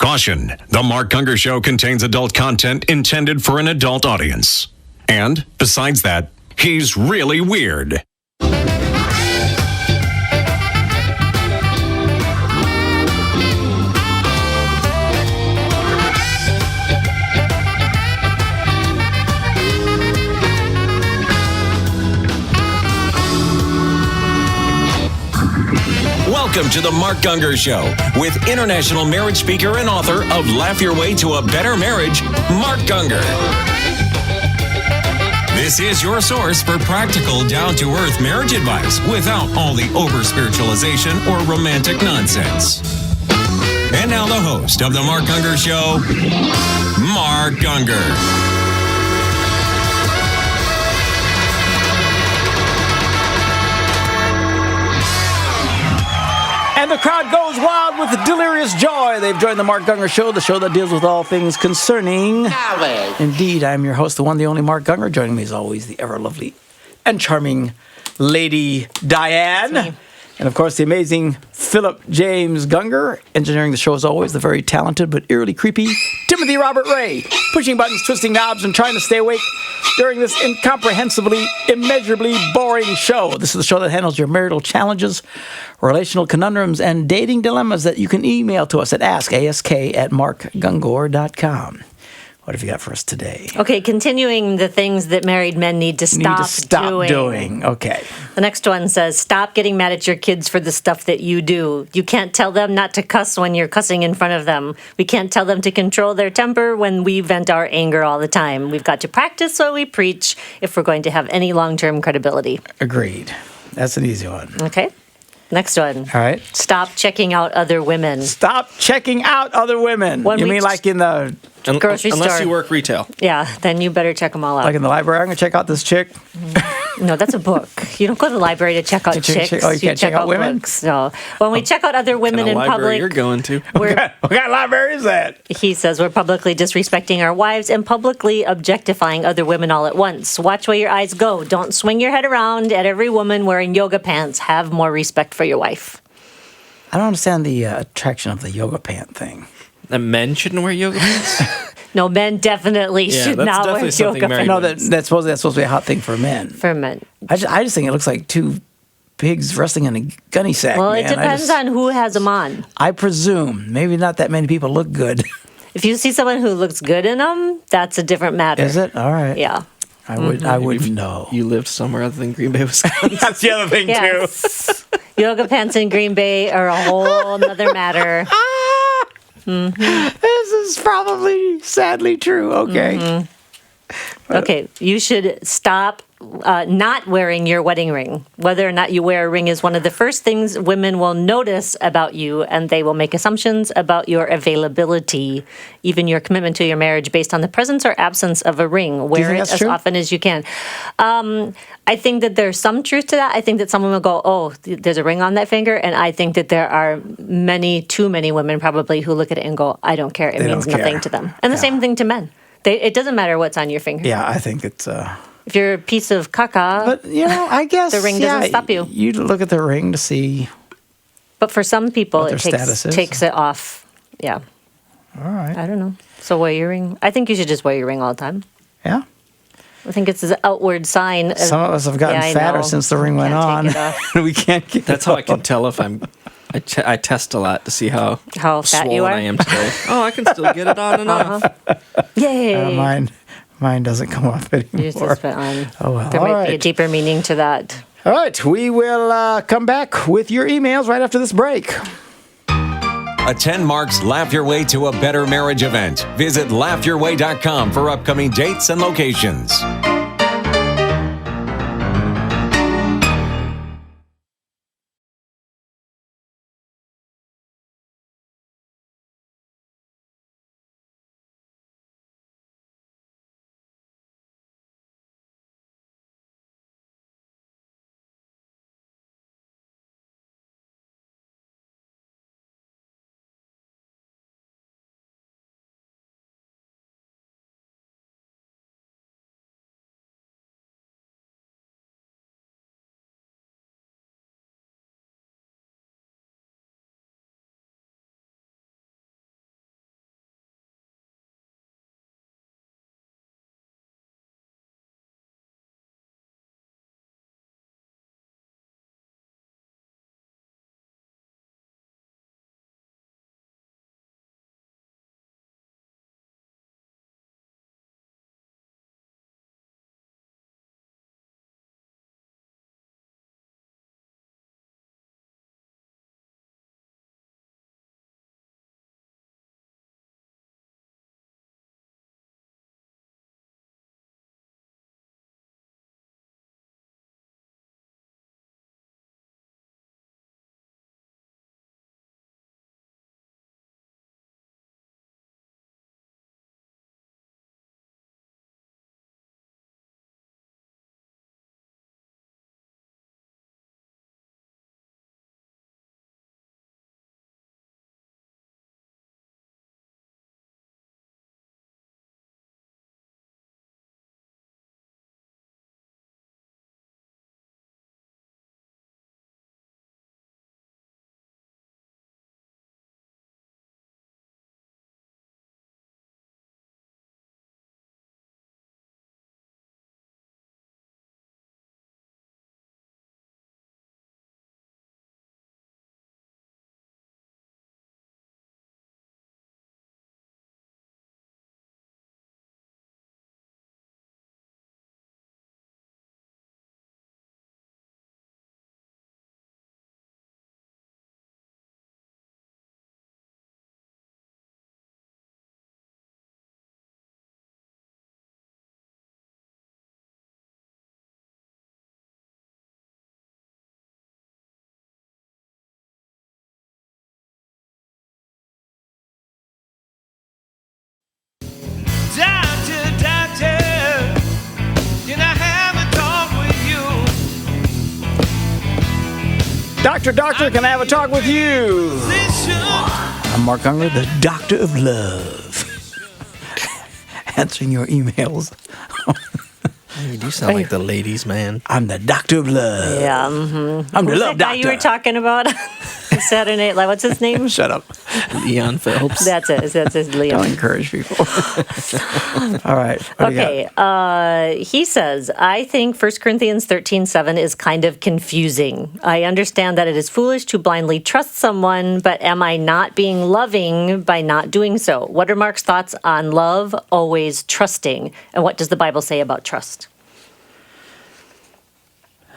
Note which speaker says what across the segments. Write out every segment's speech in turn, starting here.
Speaker 1: Caution, the Mark Gungor Show contains adult content intended for an adult audience. And, besides that, he's really weird. Welcome to the Mark Gungor Show with international marriage speaker and author of Laugh Your Way to a Better Marriage, Mark Gungor. This is your source for practical, down-to-earth marriage advice without all the over-spiritualization or romantic nonsense. And now the host of the Mark Gungor Show, Mark Gungor.
Speaker 2: And the crowd goes wild with delirious joy. They've joined the Mark Gungor Show, the show that deals with all things concerning knowledge. Indeed, I'm your host, the one, the only Mark Gungor. Joining me as always, the ever lovely and charming Lady Diane. And of course, the amazing Philip James Gungor. Engineering the show as always, the very talented but eerily creepy Timothy Robert Ray. Pushing buttons, twisting knobs, and trying to stay awake during this incomprehensibly, immeasurably boring show. This is the show that handles your marital challenges, relational conundrums, and dating dilemmas that you can email to us at ask@markgungor.com. What have you got for us today?
Speaker 3: Okay, continuing the things that married men need to stop doing.
Speaker 2: Okay.
Speaker 3: The next one says, stop getting mad at your kids for the stuff that you do. You can't tell them not to cuss when you're cussing in front of them. We can't tell them to control their temper when we vent our anger all the time. We've got to practice what we preach if we're going to have any long-term credibility.
Speaker 2: Agreed. That's an easy one.
Speaker 3: Okay. Next one.
Speaker 2: All right.
Speaker 3: Stop checking out other women.
Speaker 2: Stop checking out other women. You mean like in the
Speaker 3: grocery store?
Speaker 4: Unless you work retail.
Speaker 3: Yeah, then you better check them all out.
Speaker 2: Like in the library, I'm going to check out this chick.
Speaker 3: No, that's a book. You don't go to the library to check out chicks.
Speaker 2: Oh, you can't check out women?
Speaker 3: Books. No. When we check out other women in public...
Speaker 4: you're going to?
Speaker 2: What kind of library is that?
Speaker 3: He says we're publicly disrespecting our wives and publicly objectifying other women all at once. Watch where your eyes go. Don't swing your head around at every woman wearing yoga pants. Have more respect for your wife.
Speaker 2: I don't understand the attraction of the yoga pant thing.
Speaker 4: That men shouldn't wear yoga pants?
Speaker 3: No, men definitely should not wear yoga pants.
Speaker 2: No, that's supposed to be a hot thing for men.
Speaker 3: For men.
Speaker 2: I just think it looks like two pigs wrestling in a gunny sack.
Speaker 3: Well, it depends on who has them on.
Speaker 2: I presume. Maybe not that many people look good.
Speaker 3: If you see someone who looks good in them, that's a different matter.
Speaker 2: Is it? All right.
Speaker 3: Yeah.
Speaker 2: I would know.
Speaker 4: You lived somewhere other than Green Bay, Wisconsin.
Speaker 2: That's the other thing, too.
Speaker 3: Yoga pants in Green Bay are a whole other matter.
Speaker 2: This is probably sadly true. Okay.
Speaker 3: Okay, you should stop not wearing your wedding ring. Whether or not you wear a ring is one of the first things women will notice about you, and they will make assumptions about your availability, even your commitment to your marriage, based on the presence or absence of a ring. Wear it as often as you can. I think that there's some truth to that. I think that someone will go, oh, there's a ring on that finger, and I think that there are too many women probably who look at it and go, I don't care. It means nothing to them. And the same thing to men. It doesn't matter what's on your finger.
Speaker 2: Yeah, I think it's...
Speaker 3: If you're a piece of caca,
Speaker 2: but I guess
Speaker 3: the ring doesn't stop you.
Speaker 2: You look at the ring to see.
Speaker 3: But for some people, it takes it off. Yeah.
Speaker 2: All right.
Speaker 3: I don't know. So wear your ring. I think you should just wear your ring all the time.
Speaker 2: Yeah.
Speaker 3: I think it's an outward sign.
Speaker 2: Some of us have gotten fatter since the ring went on. We can't get
Speaker 4: That's how I can tell if I'm... I test a lot to see how
Speaker 3: fat you are.
Speaker 4: I am today. Oh, I can still get it on and off.
Speaker 3: Yay.
Speaker 2: Mine doesn't come off anymore.
Speaker 3: Yours just put on.
Speaker 2: Oh, well.
Speaker 3: There might be a deeper meaning to that.
Speaker 2: All right. We will come back with your emails right after this break.
Speaker 1: Attend Mark's Laugh Your Way to a Better Marriage event. Visit laughyourway.com for upcoming dates and locations.
Speaker 5: Doctor, can I have a talk with you?
Speaker 2: Doctor, can I have a talk with you? I'm Mark Gungor, the Doctor of Love. Answering your emails.
Speaker 4: You do sound like the ladies' man.
Speaker 2: I'm the Doctor of Love.
Speaker 3: Yeah.
Speaker 2: I'm the
Speaker 3: Who's
Speaker 2: love
Speaker 3: that guy
Speaker 2: doctor.
Speaker 3: you were talking about? Saturday Night Live. What's his name?
Speaker 2: Shut up.
Speaker 4: Leon Phelps.
Speaker 3: That's it. That's his Leon.
Speaker 2: Don't encourage people. All right. What do you got?
Speaker 3: He says, I think 1 Corinthians 13:7 is kind of confusing. I understand that it is foolish to blindly trust someone, but am I not being loving by not doing so? What are Mark's thoughts on love, always trusting? And what does the Bible say about trust?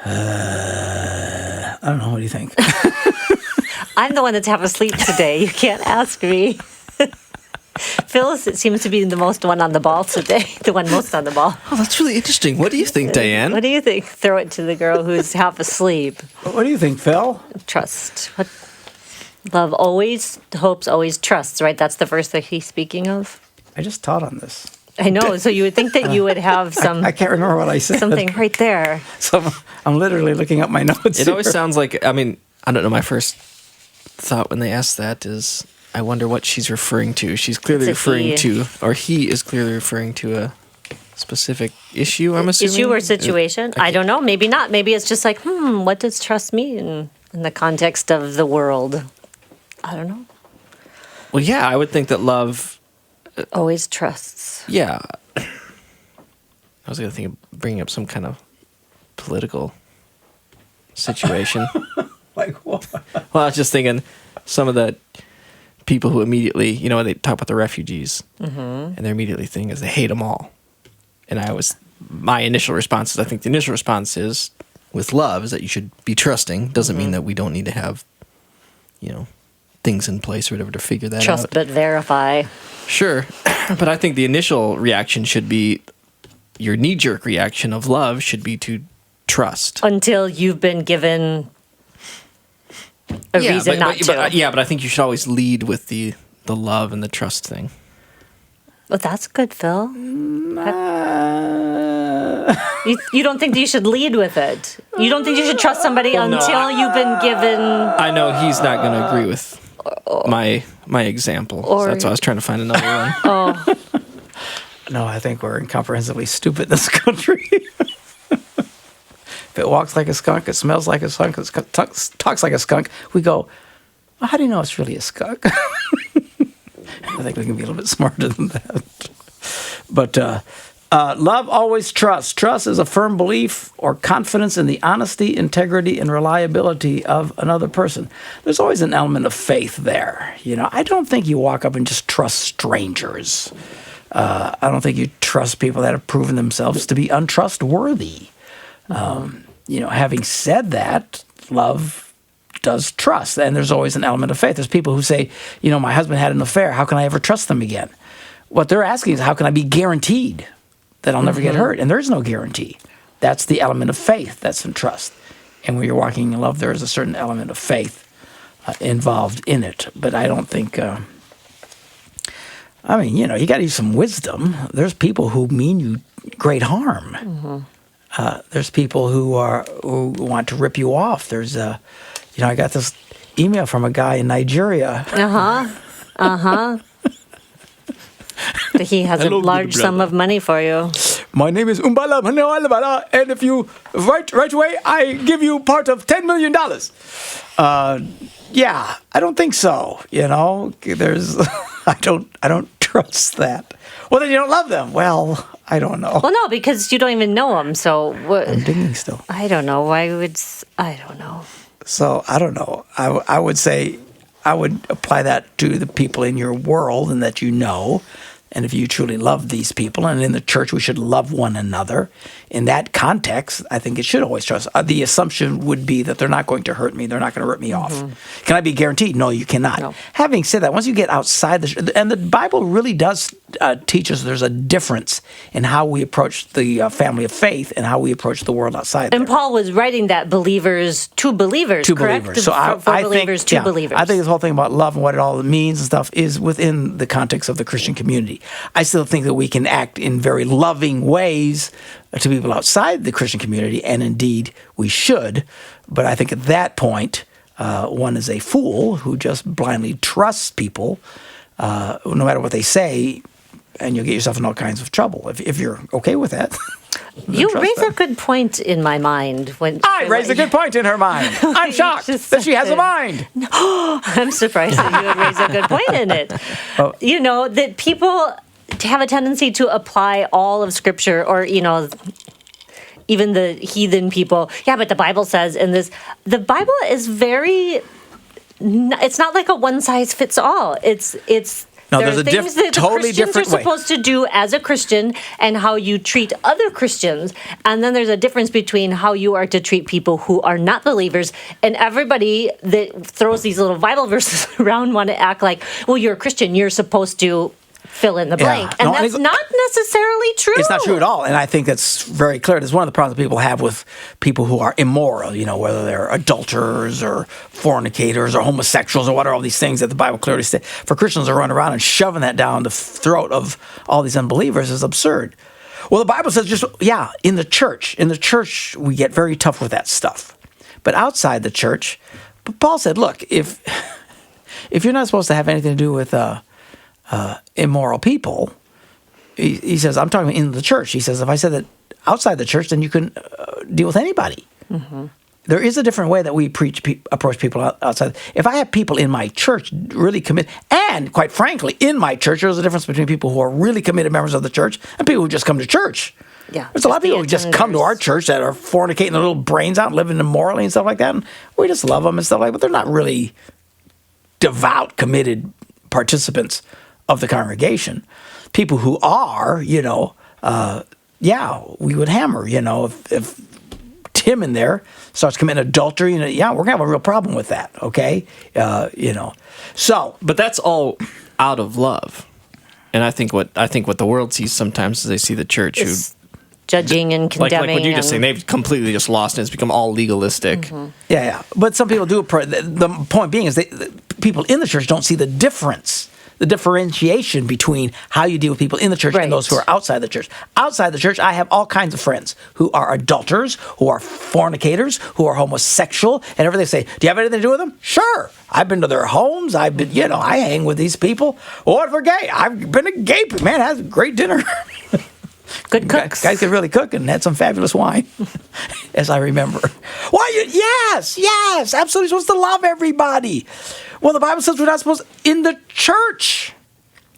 Speaker 2: I don't know. What do you think?
Speaker 3: I'm the one that's half asleep today. You can't ask me. Phyllis seems to be the most one on the ball today, the one most on the ball.
Speaker 4: Oh, that's really interesting. What do you think, Diane?
Speaker 3: What do you think? Throw it to the girl who's half asleep.
Speaker 2: What do you think, Phil?
Speaker 3: Trust. What? Love always hopes, always trusts, right? That's the verse that he's speaking of.
Speaker 2: I just taught on this.
Speaker 3: I know. So you would think that you would have some
Speaker 2: I can't remember what I said.
Speaker 3: something right there.
Speaker 2: So I'm literally looking up my notes.
Speaker 4: It always
Speaker 2: here.
Speaker 4: sounds like, I mean, I don't know, my first thought when they asked that is, I wonder what she's referring to. She's clearly
Speaker 3: It's a
Speaker 4: referring
Speaker 3: he.
Speaker 4: to, or he is clearly referring to a specific issue, I'm assuming?
Speaker 3: Issue or situation? I don't know. Maybe not. Maybe it's just like, what does trust mean in the context of the world? I don't know.
Speaker 4: Well, yeah, I would think that love,
Speaker 3: Always trusts.
Speaker 4: yeah. I was going to think of bringing up some kind of political situation.
Speaker 2: Like what?
Speaker 4: Well, I was just thinking some of the people who immediately, you know, they talk about the refugees, and their immediately thing is they hate them all. And my initial response is, I think the initial response is, with love, is that you should be trusting. Doesn't mean that we don't need to have, you know, things in place or whatever to figure that
Speaker 3: Trust
Speaker 4: out.
Speaker 3: but verify.
Speaker 4: Sure. But I think the initial reaction should be, your knee-jerk reaction of love should be to trust.
Speaker 3: Until you've been given a reason not to.
Speaker 4: But I think you should always lead with the love and the trust thing.
Speaker 3: Well, that's good, Phil. You don't think that you should lead with it? You don't think you should trust somebody until you've been given...
Speaker 4: I know he's not going to agree with my example. So that's why I was trying to find another one.
Speaker 3: Oh,
Speaker 2: No, I think we're incomprehensibly stupid in this country. If it walks like a skunk, it smells like a skunk, it talks like a skunk, we go, well, how do you know it's really a skunk? I think we can be a little bit smarter than that. But love always trusts. Trust is a firm belief or confidence in the honesty, integrity, and reliability of another person. There's always an element of faith there. You know, I don't think you walk up and just trust strangers. I don't think you trust people that have proven themselves to be untrustworthy. You know, having said that, love does trust, and there's always an element of faith. There's people who say, you know, my husband had an affair. How can I ever trust them again? What they're asking is, how can I be guaranteed that I'll never get hurt? And there is no guarantee. That's the element of faith that's in trust. And when you're walking in love, there is a certain element of faith involved in it. But I don't think... I mean, you know, you got to use some wisdom. There's people who mean you great harm. There's people who want to rip you off. There's, you know, I got this email from a guy in Nigeria.
Speaker 3: he has a large sum of money for you.
Speaker 2: My name is Umbala Manawalabala, and if you right away, I give you part of $10 million. Yeah, I don't think so. You know, there's, I don't trust that. Well, then you don't love them. Well, I don't know.
Speaker 3: Well, no, because you don't even know them. So
Speaker 2: I'm digging still.
Speaker 3: I don't know. I don't know.
Speaker 2: So I don't know. I would say I would apply that to the people in your world and that you know. And if you truly love these people, and in the church we should love one another, in that context, I think it should always trust. The assumption would be that they're not going to hurt me, they're not going to rip me off. Can I be guaranteed? No, you cannot.
Speaker 3: No.
Speaker 2: Having said that, once you get outside and the Bible really does teach us there's a difference in how we approach the family of faith and how we approach the world outside.
Speaker 3: And Paul was writing that believers to believers, correct?
Speaker 2: Believers. So
Speaker 3: for believers to believers.
Speaker 2: I think this whole thing about love and what it all means and stuff is within the context of the Christian community. community. I still think that we can act in very loving ways to people outside the Christian community, and indeed we should. But I think at that point, one is a fool who just blindly trusts people, no matter what they say, and you'll get yourself in all kinds of trouble if you're okay with that.
Speaker 3: You raise a good point in my mind.
Speaker 2: I raised a good point in her mind. I'm shocked that she has a mind.
Speaker 3: I'm surprised that you would raise a good point in it.
Speaker 2: Oh.
Speaker 3: You know, that people have a tendency to apply all of Scripture, or, you know, even the heathen people. Yeah, but the Bible says in this. The Bible is very. It's not like a one size fits all. It's.
Speaker 2: No,
Speaker 3: there
Speaker 2: there's
Speaker 3: are things that the
Speaker 2: totally
Speaker 3: Christians
Speaker 2: different
Speaker 3: are supposed to do as a Christian and how you treat other Christians. And then there's a difference between how you are to treat people who are not believers. And everybody that throws these little Bible verses around want to act like, well, you're a Christian, you're supposed to fill in the blank. And that's not necessarily true.
Speaker 2: It's not true at all. And I think that's very clear. That's one of the problems people have with people who are immoral, you know, whether they're adulterers or fornicators or homosexuals or what are all these things that the Bible clearly says. For Christians to run around and shoving that down the throat of all these unbelievers is absurd. Well, the Bible says in the church we get very tough with that stuff. But outside the church, Paul said, look, if you're not supposed to have anything to do with immoral people, he says, I'm talking in the church. He says, if I said that outside the church, then you can deal with anybody. Mm-hmm. There is a different way that we approach people outside. If I have people in my church really commit, and quite frankly, in my church, there's a difference between people who are really committed members of the church and people who just come to church.
Speaker 3: Yeah,
Speaker 2: there's a lot of people who just come to our church that are fornicating their little brains out, living immorally and stuff like that. And we just love them and stuff like that, but they're not really devout, committed participants of the congregation. People who are, you know, we would hammer, you know, if Tim in there starts committing adultery, we're going to have a real problem with that, okay? You know, so.
Speaker 4: But that's all out of love. And I think what the world sees sometimes is they see the church who
Speaker 3: judging and condemning.
Speaker 4: Like what you're just saying, they've completely just lost it. It's become all legalistic.
Speaker 3: Mm-hmm.
Speaker 2: Yeah. But some people do. The point being is people in the church don't see the differentiation between how you deal with people in the church and those who are outside the church. Outside the church, I have all kinds of friends who are adulterers, who are fornicators, who are homosexual, and everything. They say, do you have anything to do with them? Sure. I've been to their homes. I've been, I hang with these people. What if they're gay? I've been a gay man, has a great dinner.
Speaker 3: Good cooks.
Speaker 2: Guys could really cook and had some fabulous wine, as I remember. Why? Yes, absolutely supposed to love everybody. Well, the Bible says we're not supposed in the church.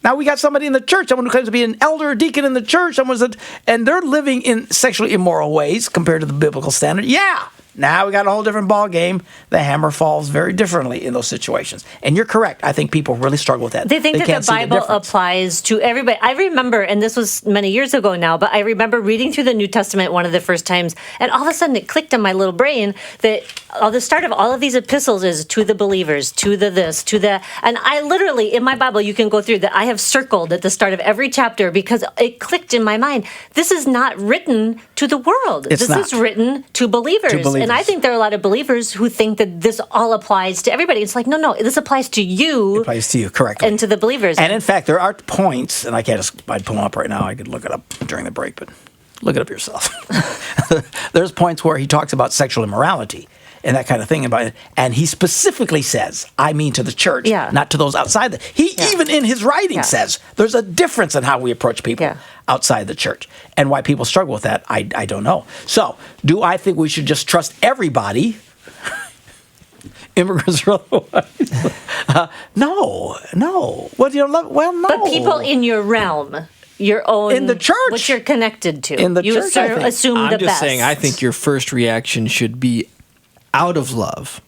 Speaker 2: Now we got somebody in the church, someone who claims to be an elder or deacon in the church, and they're living in sexually immoral ways compared to the biblical standard. Yeah. Now we got a whole different ball game. The hammer falls very differently in those situations. And you're correct. I think people really struggle with that.
Speaker 3: They think that the Bible applies to everybody. I remember, and this was many years ago now, but I remember reading through the New Testament one of the first times, and all of a sudden it clicked in my little brain that the start of all of these epistles is to the believers, to the this, to the... And I literally, in my Bible, you can go through that I have circled at the start of every chapter because it clicked in my mind. This is not written to the world. This is written to believers. And I think there are a lot of believers who think that this all applies to everybody. It's like, no, this applies to you. It applies
Speaker 2: to you, correctly.
Speaker 3: And to the believers.
Speaker 2: And in fact, there are points, and I'd pull them up right now. I could look it up during the break, but look it up yourself. There's points where he talks about sexual immorality and that kind of thing. And he specifically says, I mean to the church, not to those outside. Even in his writing says there's a difference in how we approach people outside the church. And why people struggle with that, I don't know. So, do I think we should just trust everybody? Immigrants or otherwise? No. Well, no.
Speaker 3: But people in your realm, your own...
Speaker 2: In the church.
Speaker 3: What you're connected to.
Speaker 2: In the church, I think.
Speaker 3: Assume the best.
Speaker 4: I'm just saying, I think your first reaction should be out of love,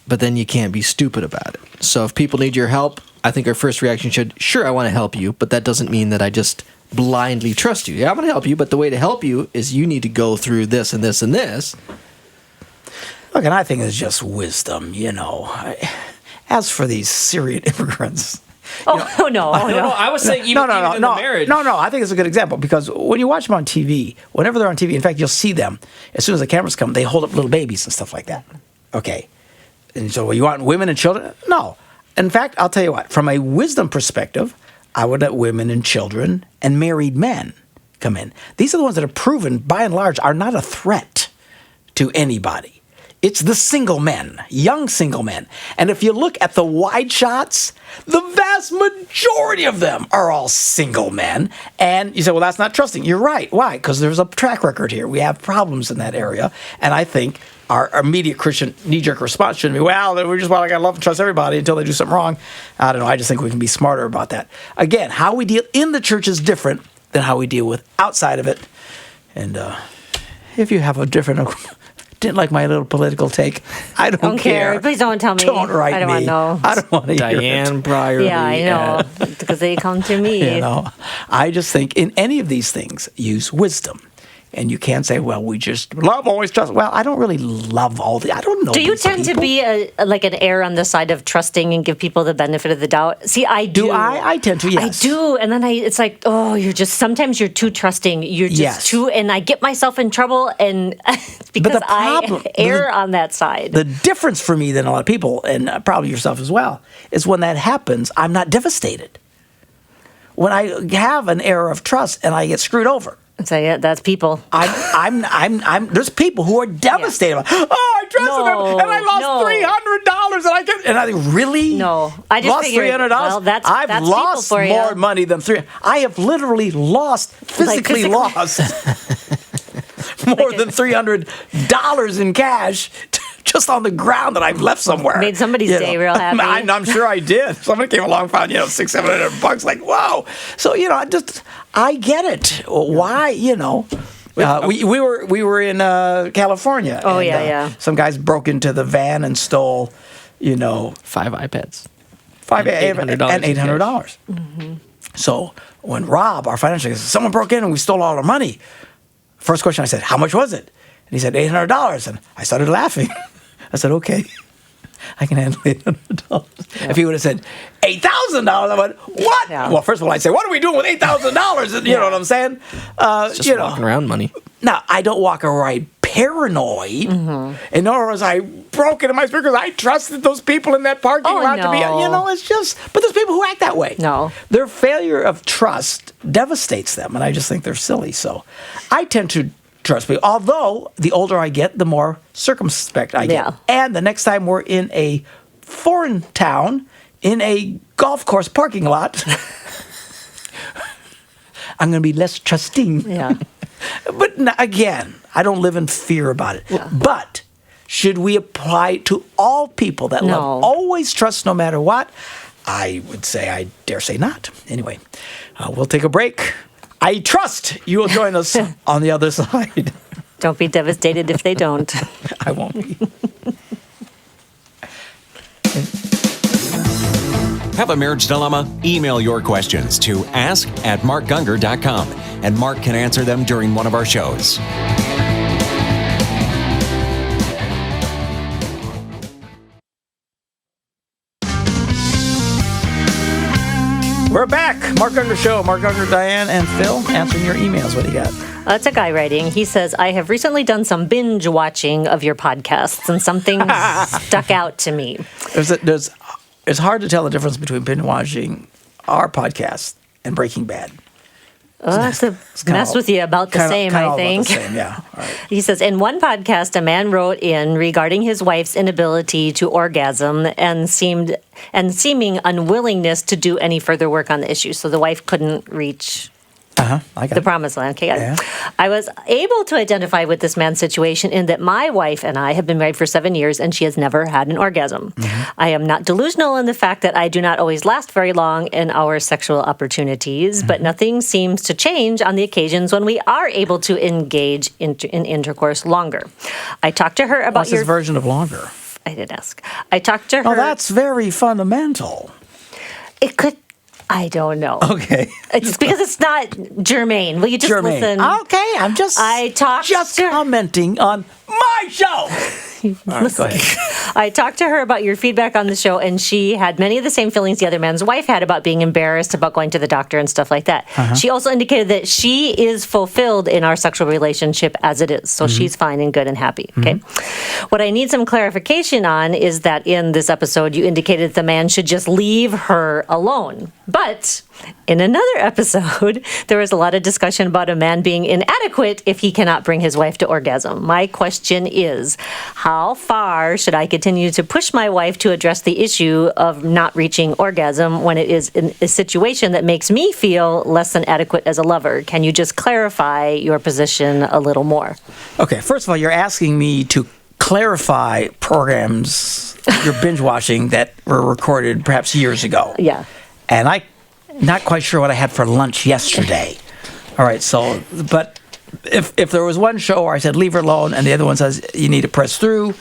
Speaker 4: but then you can't be stupid about it. So if people need your help, I think our first reaction should, sure, I want to help you, but that doesn't mean that I just blindly trust you. Yeah, I'm going to help you, but the way to help you is you need to go through this and this and this.
Speaker 2: Look, and I think it's just wisdom, As for these Syrian immigrants...
Speaker 3: No.
Speaker 4: I was saying even in the marriage.
Speaker 2: No, I think it's a good example because when you watch them on TV, whenever they're on TV, in fact, you'll see them, as soon as the cameras come, they hold up little babies and stuff like that. Okay. And so you want women and children? No. In fact, I'll tell you what, from a wisdom perspective, I would let women and children and married men come in. These are the ones that are proven, by and large, are not a threat to anybody. It's the single men, young single men. And if you look at the wide shots, the vast majority of them are all single men. And you say, well, that's not trusting. You're right. Why? Because there's a track record here. We have problems in that area. And I think our immediate Christian knee-jerk response shouldn't be, well, we're just, I got to love and trust everybody until they do something wrong. I don't know. I just think we can be smarter about that. Again, how we deal in the church is different than how we deal with outside of it. And if you have a different... didn't like my little political take. I don't care.
Speaker 3: Please don't tell me.
Speaker 2: Don't write me.
Speaker 3: I don't want to know.
Speaker 2: I don't want to hear
Speaker 4: Diane
Speaker 2: it.
Speaker 4: Brierly.
Speaker 3: Yeah, I know. Because they come to me.
Speaker 2: You know, I just think in any of these things, use wisdom. And you can't say, well, we just love, always trust. Well, I don't really love all the, I don't know.
Speaker 3: Do you tend to be like an err on the side of trusting and give people the benefit of the doubt? See, I do.
Speaker 2: Do I? I tend to, yes.
Speaker 3: I do. And then it's like, oh, sometimes you're too trusting. You're just too, and I get myself in trouble and because I err on that side.
Speaker 2: The difference for me than a lot of people, and probably yourself as well, is when that happens, I'm not devastated. When I have an error of trust and I get screwed over.
Speaker 3: So yeah, that's people.
Speaker 2: I'm. There's people who are devastated. Yeah. I trusted them, and I lost $300, and I think, really?
Speaker 3: No, I just
Speaker 2: lost $300.
Speaker 3: Well, that's
Speaker 2: I've lost
Speaker 3: for
Speaker 2: more
Speaker 3: you.
Speaker 2: money than $300. I have literally physically lost more than $300 in cash. Just on the ground that I've left somewhere.
Speaker 3: Made somebody's day real happy.
Speaker 2: I'm sure I did. Somebody came along and found, $600-700. Like, whoa. So, I get it. Why, we were in California.
Speaker 3: Oh,
Speaker 2: and,
Speaker 3: yeah.
Speaker 2: Some guys broke into the van and stole,
Speaker 4: 5 iPads.
Speaker 2: $800. And $800.
Speaker 3: Mm-hmm.
Speaker 2: So when Rob, our financial guy, said, someone broke in and we stole all our money. First question I said, how much was it? And he said, $800. And I started laughing. I said, okay, I can handle $800. Yeah. If he would have said $8,000, I went, what? Yeah. Well, first of all, I'd say, what are we doing with $8,000? You know what I'm saying?
Speaker 4: It's just walking around money.
Speaker 2: Now, I don't walk around paranoid. Mm-hmm. And nor was I broke into my spirit because I trusted those people in that parking lot to be, it's just, but there's people who act that way.
Speaker 3: No.
Speaker 2: Their failure of trust devastates them, and I just think they're silly. So I tend to trust me. Although the older I get, the more circumspect I get.
Speaker 3: Yeah.
Speaker 2: And the next time we're in a foreign town, in a golf course parking lot, I'm going to be less trusting.
Speaker 3: Yeah.
Speaker 2: But again, I don't live in fear about it.
Speaker 3: Yeah.
Speaker 2: But should we apply it to all people that love always trust no matter what? I would say, I dare say not. Anyway, we'll take a break. I trust you will join us on the other side.
Speaker 3: Don't be devastated if they don't.
Speaker 2: I won't be.
Speaker 1: Have a marriage dilemma? Email your questions to ask@markgungor.com, and Mark can answer them during one of our shows.
Speaker 2: We're back. Mark Gungor Show. Mark Gungor, Diane, and Phil answering your emails. What do you got?
Speaker 3: It's a guy writing. He says, I have recently done some binge watching of your podcasts, and something stuck out to me.
Speaker 2: It's hard to tell the difference between binge watching our podcast and Breaking Bad.
Speaker 3: That's a mess with you about the same, I think.
Speaker 2: About the same, yeah. All right.
Speaker 3: He says, in one podcast, a man wrote in regarding his wife's inability to orgasm and seeming unwillingness to do any further work on the issue. So the wife couldn't reach the promised land. Okay, got it. I was able to identify with this man's situation in that my wife and I have been married for 7 years and she has never had an orgasm. Mm-hmm. I am not delusional in the fact that I do not always last very long in our sexual opportunities, but nothing seems to change on the occasions when we are able to engage in intercourse longer. I talked to her about
Speaker 2: What's his version of longer?
Speaker 3: I did ask. I talked to her.
Speaker 2: Oh, that's very fundamental.
Speaker 3: It could. I don't know.
Speaker 2: Okay.
Speaker 3: It's because it's not germane. Will you just listen?
Speaker 2: Okay, I'm just commenting on my show. Right, go ahead.
Speaker 3: I talked to her about your feedback on the show, and she had many of the same feelings the other man's wife had about being embarrassed about going to the doctor and stuff like that. Uh-huh. She also indicated that she is fulfilled in our sexual relationship as it is, so she's fine and good and happy. Okay. What I need some clarification on is that in this episode, you indicated the man should just leave her alone. But In another episode, there was a lot of discussion about a man being inadequate if he cannot bring his wife to orgasm. My question is, how far should I continue to push my wife to address the issue of not reaching orgasm when it is in a situation that makes me feel less than adequate as a lover? Can you just clarify your position a little more?
Speaker 2: Okay, first of all, you're asking me to clarify programs you're binge watching that were recorded perhaps years ago.
Speaker 3: Yeah.
Speaker 2: And I'm not quite sure what I had for lunch yesterday. All right, so, but if there was one show where I said leave her alone and the other one says you need to press through,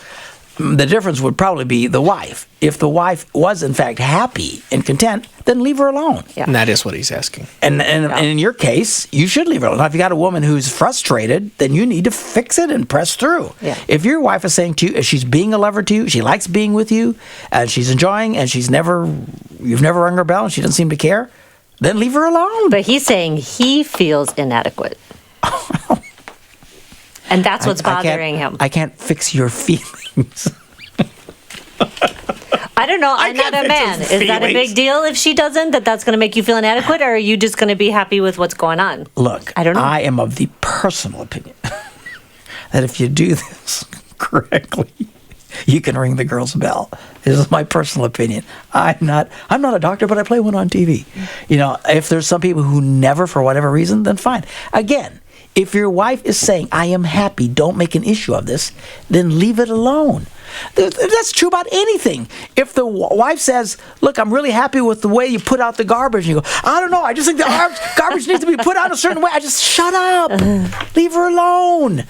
Speaker 2: the difference would probably be the wife. If the wife was in fact happy and content, then leave her alone.
Speaker 3: Yeah.
Speaker 4: And that is what he's asking.
Speaker 2: And in your case, you should leave her alone. Now, if you got a woman who's frustrated, then you need to fix it and press through.
Speaker 3: Yeah.
Speaker 2: If your wife is saying to you, if she's being a lover to you, she likes being with you, and she's enjoying, and you've never rung her bell, and she doesn't seem to care, then leave her alone.
Speaker 3: But he's saying he feels inadequate. And that's what's bothering him.
Speaker 2: I can't fix your feelings.
Speaker 3: I don't know. I'm not a man. Is that a big deal if she doesn't? That's going to make you feel inadequate? Or are you just going to be happy with what's going on?
Speaker 2: Look,
Speaker 3: I don't know.
Speaker 2: I am of the personal opinion that if you do this correctly, you can ring the girl's bell. This is my personal opinion. I'm not a doctor, but I play one on TV. You know, if there's some people who never, for whatever reason, then fine. Again, if your wife is saying, I am happy, don't make an issue of this, then leave it alone. That's true about anything. If the wife says, look, I'm really happy with the way you put out the garbage, and you go, I don't know, I just think the garbage needs to be put out a certain way. I just shut up. Leave her alone.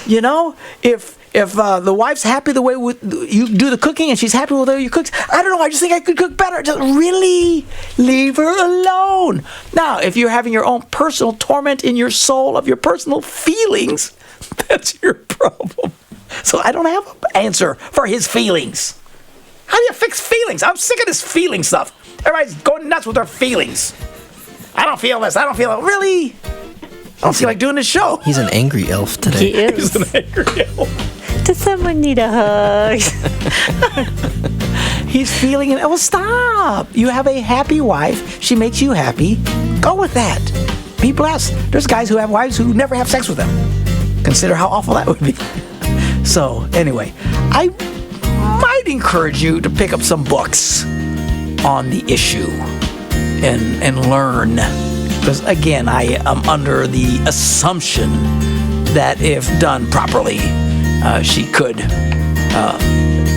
Speaker 2: You know, if the wife's happy the way you do the cooking and she's happy with the way you cook, I don't know, I just think I could cook better. Just really leave her alone. Now, if you're having your own personal torment in your soul of your personal feelings, that's your problem. So I don't have an answer for his feelings. How do you fix feelings? I'm sick of this feeling stuff. Everybody's going nuts with their feelings. I don't feel this. I don't feel it. Really? I don't feel like doing this show.
Speaker 4: He's an angry elf today.
Speaker 3: He is.
Speaker 2: He's an angry elf.
Speaker 3: Does someone need a hug?
Speaker 2: He's feeling it. Well, stop. You have a happy wife. She makes you happy. Go with that. Be blessed. There's guys who have wives who never have sex with them. Consider how awful that would be. So, anyway, I might encourage you to pick up some books on the issue and learn. Because, again, I am under the assumption that if done properly, she could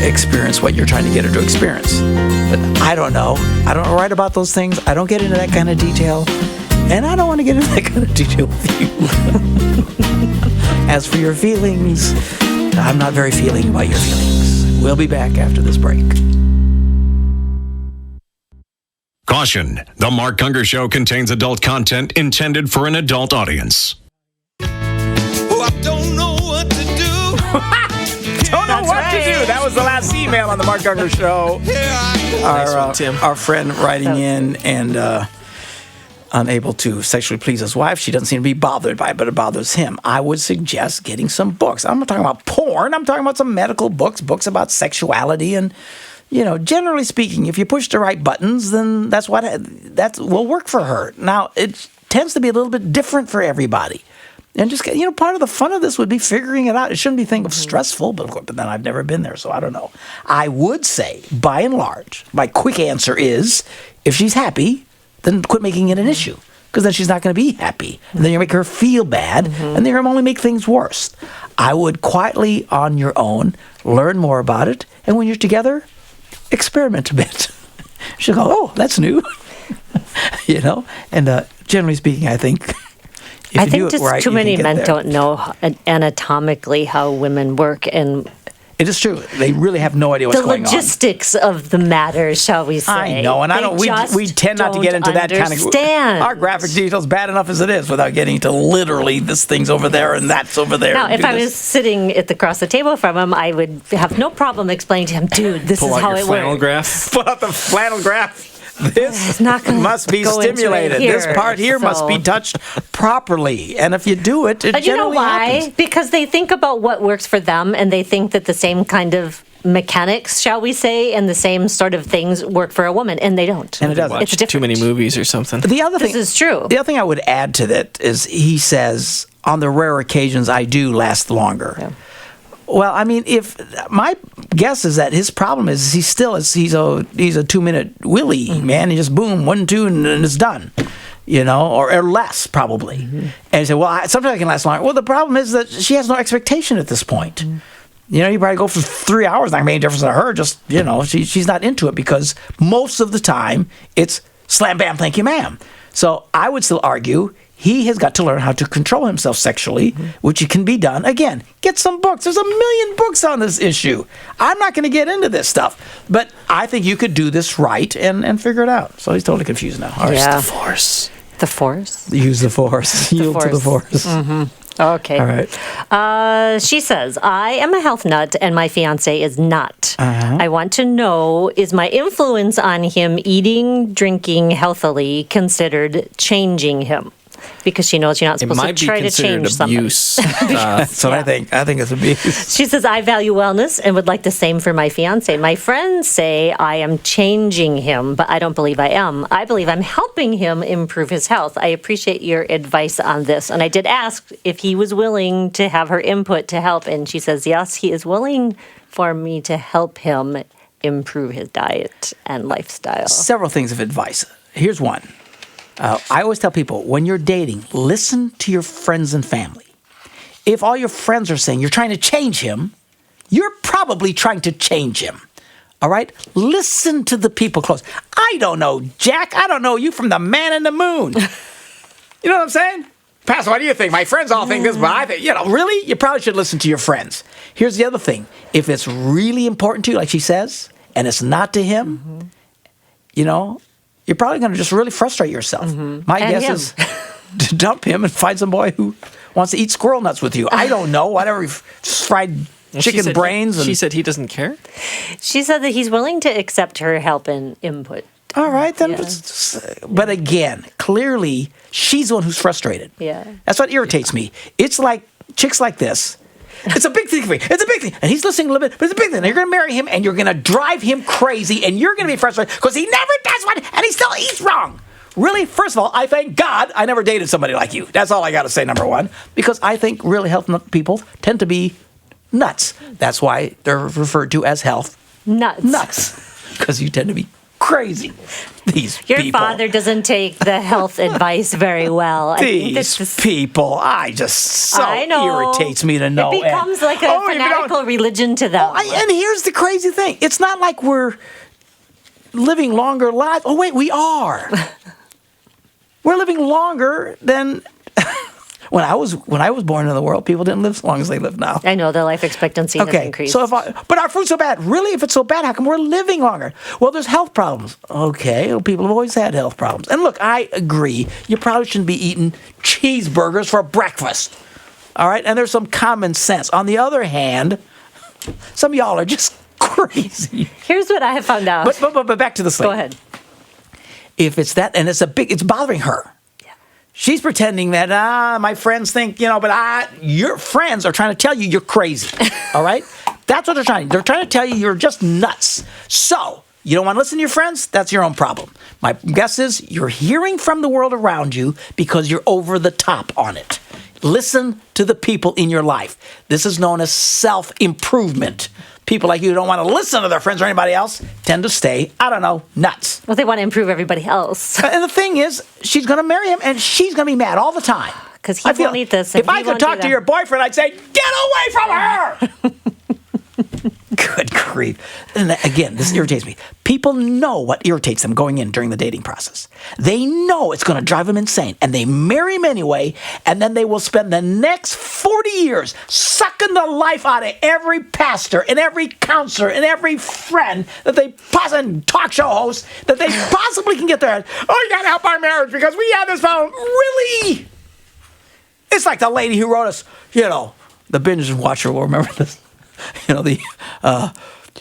Speaker 2: experience what you're trying to get her to experience. But I don't know. I don't write about those things. I don't get into that kind of detail. And I don't want to get into that kind of detail with you. As for your feelings, I'm not very feeling about your feelings. We'll be back after this break.
Speaker 1: Caution, the Mark Gungor Show contains adult content intended for an adult audience.
Speaker 5: Oh, I don't know what to do.
Speaker 2: Don't know what to do. That was the last email on the Mark Gungor Show. Our friend writing in and unable to sexually please his wife. She doesn't seem to be bothered by it, but it bothers him. I would suggest getting some books. I'm not talking about porn. I'm talking about some medical books, books about sexuality. And, you know, generally speaking, if you push the right buttons, then that will work for her. Now, it tends to be a little bit different for everybody. And just, you know, part of the fun of this would be figuring it out. It shouldn't be think of stressful, but then I've never been there, so I don't know. I would say, by and large, my quick answer is, if she's happy, then quit making it an issue, because then she's not going to be happy. And then you make her feel bad, and then you're only make things worse. I would quietly, on your own, learn more about it, and when you're together, experiment a bit. She'll go, oh, that's new. You know? And generally speaking, I think if you do it
Speaker 3: just
Speaker 2: right,
Speaker 3: too
Speaker 2: you
Speaker 3: many
Speaker 2: can get
Speaker 3: men
Speaker 2: there.
Speaker 3: don't know anatomically how women work, and
Speaker 2: It is true. They really have no idea what's
Speaker 3: the
Speaker 2: going on.
Speaker 3: logistics of the matter, shall we say.
Speaker 2: I know, and I don't. We tend not to get into that kind of. Our graphic details bad enough as it is, without getting into literally this thing's over there and that's over there.
Speaker 3: Now, if I was sitting across the table from him, I would have no problem explaining to him, dude, this is how it
Speaker 4: flannel
Speaker 3: works.
Speaker 4: graph.
Speaker 2: Pull out the flannel graph. This
Speaker 3: not gonna
Speaker 2: must be
Speaker 3: go into it
Speaker 2: stimulated.
Speaker 3: here,
Speaker 2: This part here must be
Speaker 3: so-
Speaker 2: touched properly, and if you do it, it
Speaker 3: But you know
Speaker 2: generally
Speaker 3: why?
Speaker 2: happens.
Speaker 3: Because they think about what works for them, and they think that the same kind of mechanics, shall we say, and the same sort of things work for a woman, and they don't.
Speaker 2: And it doesn't.
Speaker 4: Watch
Speaker 3: It's different.
Speaker 4: too many movies or something.
Speaker 2: The other
Speaker 3: This
Speaker 2: thing
Speaker 3: is true.
Speaker 2: The other thing I would add to that is he says, on the rare occasions I do last longer.
Speaker 3: Yeah.
Speaker 2: Well, I mean, if my guess is that his problem is he's a 2-minute willy man. He just boom 1, 2, and it's done. Or less probably. And he said, well, sometimes I can last longer. Well, the problem is that she has no expectation at this point. You probably go for 3 hours, not going to make any difference to her. Just, she's not into it because most of the time it's slam, bam, thank you, ma'am. So I would still argue he has got to learn how to control himself sexually, which can be done. Again, get some books. There's 1 million books on this issue. I'm not going to get into this stuff. But I think you could do this right and figure it out. So he's totally confused now. All right.
Speaker 3: Yeah.
Speaker 4: The Force.
Speaker 3: The Force?
Speaker 2: Use the Force. Yield to the Force.
Speaker 3: Okay.
Speaker 2: All right.
Speaker 3: She says, I am a health nut and my fiance is not. I want to know, is my influence on him eating, drinking healthily considered changing him? Because she knows you're not
Speaker 4: It
Speaker 3: supposed to
Speaker 4: might be
Speaker 3: try to
Speaker 4: considered
Speaker 3: change somebody.
Speaker 4: abuse.
Speaker 2: That's what I think. I think it's abuse.
Speaker 3: She says, I value wellness and would like the same for my fiance. My friends say I am changing him, but I don't believe I am. I believe I'm helping him improve his health. I appreciate your advice on this. And I did ask if he was willing to have her input to help. And she says, yes, he is willing for me to help him improve his diet and lifestyle.
Speaker 2: Several things of advice. Here's one. I always tell people, when you're dating, listen to your friends and family. If all your friends are saying you're trying to change him, you're probably trying to change him. All right? Listen to the people close. I don't know, Jack. I don't know you from the man in the moon. You know what I'm saying? Pastor, what do you think? My friends all think this, but I think, really? You probably should listen to your friends. Here's the other thing. If it's really important to you, like she says, and it's not to him, you're probably going to just really frustrate yourself. My
Speaker 3: And
Speaker 2: guess
Speaker 3: him.
Speaker 2: is to dump him and find some boy who wants to eat squirrel nuts with you. I don't know, whatever, fried chicken brains.
Speaker 4: She said he doesn't care?
Speaker 3: She said that he's willing to accept her help and input.
Speaker 2: All right, then.
Speaker 3: Yeah.
Speaker 2: But again, clearly, she's the one who's frustrated.
Speaker 3: Yeah.
Speaker 2: That's what irritates me. It's like chicks like this. It's a big thing for me. It's a big thing. And he's listening a little bit, but it's a big thing. And you're going to marry him, and you're going to drive him crazy, and you're going to be frustrated because he never does one, and he still eats wrong. Really, first of all, I thank God I never dated somebody like you. That's all I got to say, number one, because I think really health people tend to be nuts. That's why they're referred to as health nuts, because you tend to be crazy. These
Speaker 3: Your
Speaker 2: people.
Speaker 3: father doesn't take the health advice very well. I think
Speaker 2: These
Speaker 3: this
Speaker 2: people, I just
Speaker 3: I know.
Speaker 2: irritates me to no
Speaker 3: It becomes
Speaker 2: end.
Speaker 3: like a
Speaker 2: if you don't-
Speaker 3: fanatical religion to them.
Speaker 2: and here's the crazy thing. It's not like we're living longer lives. Oh, wait, we are. We're living longer than when I was born into the world. People didn't live as long as they live now.
Speaker 3: I know the life expectancy has
Speaker 2: Okay,
Speaker 3: increased.
Speaker 2: so but our food's so bad. Really, if it's so bad, how come we're living longer? Well, there's health problems. Okay, well, people have always had health problems. And look, I agree. You probably shouldn't be eating cheeseburgers for breakfast. All right, and there's some common sense. On the other hand, some of y'all are just crazy.
Speaker 3: Here's what I have found out.
Speaker 2: But back to the slate.
Speaker 3: Go ahead.
Speaker 2: If it's that, and it's bothering her. She's pretending that, my friends think, but your friends are trying to tell you you're crazy. All right? That's what they're trying. They're trying to tell you you're just nuts. So, you don't want to listen to your friends? That's your own problem. My guess is you're hearing from the world around you because you're over the top on it. Listen to the people in your life. This is known as self-improvement. People like you who don't want to listen to their friends or anybody else tend to stay, nuts.
Speaker 3: Well, they want to improve everybody else.
Speaker 2: And the thing is, she's going to marry him, and she's going to be mad all the time.
Speaker 3: Because he won't eat this. And
Speaker 2: If I could talk to your boyfriend, I'd say, get away from her! Good grief. And again, this irritates me. People know what irritates them going in during the dating process. They know it's going to drive them insane, and they marry him anyway, and then they will spend the next 40 years sucking the life out of every pastor and every counselor and every friend that they possibly, talk show host that they possibly can get there. Oh, you got to help our marriage because we have this problem. Really? It's like the lady who wrote us, the binge watcher will remember this. I want to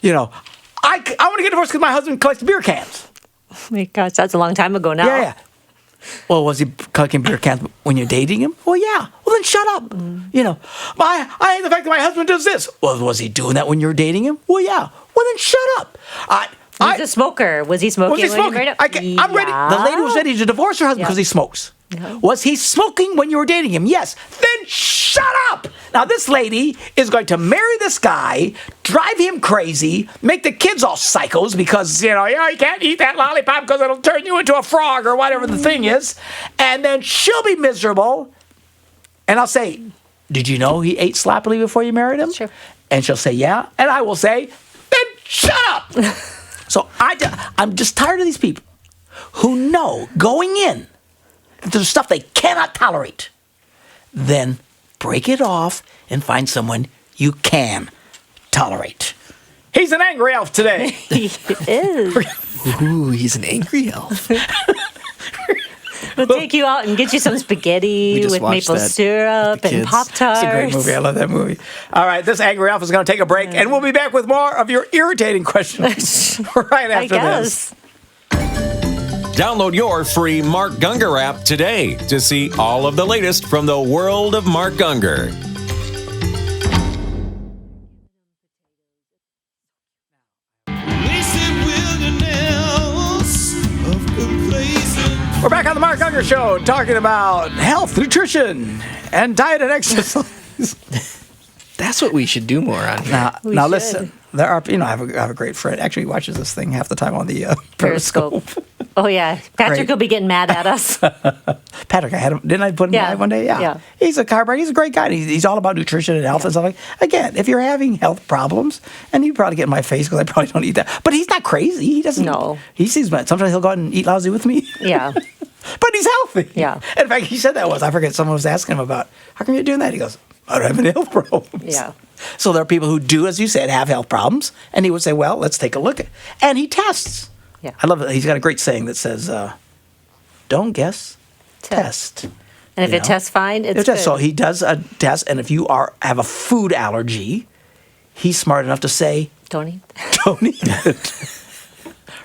Speaker 2: get divorced because my husband collects beer cans.
Speaker 3: Oh my gosh, that's a long time ago now.
Speaker 2: Yeah. Well, was he collecting beer cans when you're dating him? Well, yeah. Well, then shut up. You know, I hate the fact that my husband does this. Well, was he doing that when you were dating him? Well, yeah. Well, then shut up.
Speaker 3: He's a smoker. Was he smoking?
Speaker 2: Was he smoking?
Speaker 3: When you married him?
Speaker 2: I'm ready. The lady was ready to divorce her husband because he smokes. Was he smoking when you were dating him? Yes. Then shut up. Now, this lady is going to marry this guy, drive him crazy, make the kids all psychos because, you can't eat that lollipop because it'll turn you into a frog or whatever the thing is. And then she'll be miserable. And I'll say, did you know he ate sloppily before you married him?
Speaker 3: Sure. And
Speaker 2: she'll say, yeah. And I will say, then shut up. So I'm just tired of these people who know going in that there's stuff they cannot tolerate. Then break it off and find someone you can tolerate. He's an angry elf today.
Speaker 3: He is.
Speaker 4: Ooh, he's an angry elf.
Speaker 3: We'll take you out and get you some spaghetti with maple syrup and Pop-Tarts.
Speaker 2: It's a great movie. I love that movie. All right, this angry elf is going to take a break, and we'll be back with more of your irritating questions right after this.
Speaker 1: Download your free Mark Gungor app today to see all of the latest from the world of Mark Gungor.
Speaker 2: We're back on the Mark Gungor Show talking about health, nutrition, and diet and exercise.
Speaker 4: That's what we should do more on here.
Speaker 2: Now listen, there are, I have a great friend. Actually, he watches this thing half the time on the Periscope.
Speaker 3: Oh, yeah. Patrick will be getting mad at us.
Speaker 2: Patrick, I had him. Didn't I put him live one day? Yeah. He's a chiropractor. He's a great guy. He's all about nutrition and health and stuff like that. Again, if you're having health problems, and you probably get in my face because I probably don't eat that. But he's not crazy. He doesn't.
Speaker 3: No.
Speaker 2: He sees me. Sometimes he'll go out and eat lousy with me.
Speaker 3: Yeah.
Speaker 2: But he's healthy.
Speaker 3: Yeah.
Speaker 2: In fact, he said that I forget, someone was asking him about, how come you're doing that? He goes, I don't have any health problems.
Speaker 3: Yeah.
Speaker 2: So there are people who do, as you said, have health problems. And he would say, well, let's take a look at it. And he tests.
Speaker 3: Yeah.
Speaker 2: I love it. He's got a great saying that says, don't guess, test.
Speaker 3: And if it tests fine, it's good.
Speaker 2: So he does a test, and if you have a food allergy, he's smart enough to say,
Speaker 3: don't eat.
Speaker 2: Don't eat it.